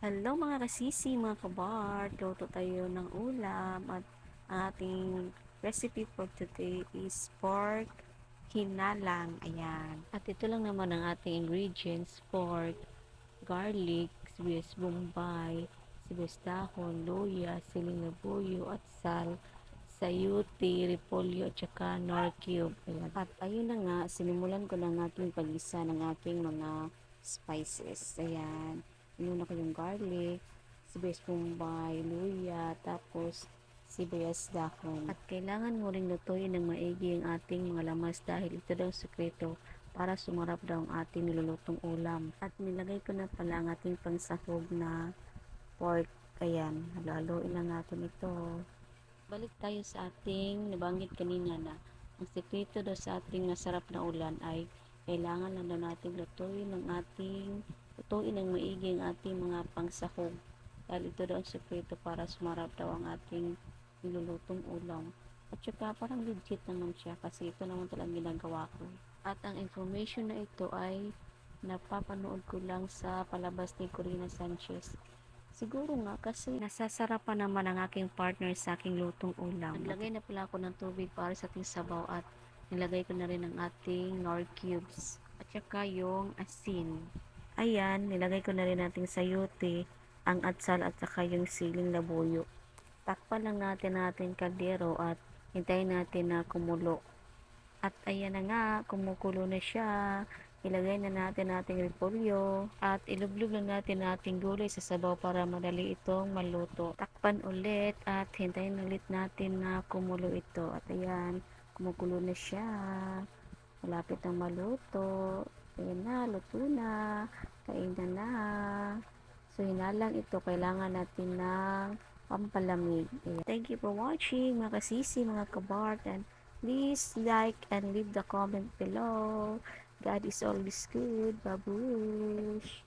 Hello mga kasisi, mga kabar. Luto tayo ng ulam at ang ating recipe for today is pork hinalang. Ayan. At ito lang naman ang ating ingredients: pork, garlic, sibuyas bombay, sibuyas dahon, luya, siling labuyo at sal, sayuti, repolyo at saka nor cube. Ayan. At ayun na nga, sinimulan ko ng aking pag-isa ng aking mga spices. Ayan. Inuna ko yung garlic, sibuyas bombay, luya, tapos sibuyas dahon. At kailangan mo ring lutuin ng maigi ang ating mga lamas dahil ito daw ang sekreto para sumarap daw ang ating nilulutong ulam. At nilagay ko na pala ang ating pangsahog na pork. Ayan, halo-haloin lang natin ito. Balik tayo sa ating nabanggit kanina na ang sekreto daw sa ating masarap na ulan ay kailangan lang daw natin lutuin ng maigi ang ating mga pangsahog dahil ito daw ang sekreto para sumarap daw ang ating nilulutong ulam. At saka parang legit naman siya kasi ito naman talagang ginagawa ko. At ang information na ito ay napapanood ko lang sa palabas ni Corina Sanchez. Siguro nga kasi nasasarapan naman ang aking partner sa aking lutong ulam. Naglagay na pala ako ng tubig para sa ating sabaw at nilagay ko na rin ang ating nor cubes at saka yung asin. Ayan, nilagay ko na rin nating sayote, ang atsal at saka yung siling labuyo. Takpan lang natin kaldero at hintayin natin na kumulo. At ayan na nga, kumukulo na siya. Ilagay na natin ating repolyo at ilublob lang natin ating gulay sa sabaw para madali itong maluto. Takpan ulit at hintayin ulit natin na kumulo ito. At ayan, kumukulo na siya. Malapit na maluto. Ayan na, luto na. Kainan na. So, hinalang ito, kailangan natin ng pampalamig. Ayan. Thank you for watching, mga kasisi, mga kabart, and please like and leave the comment below. God is always good. Babush!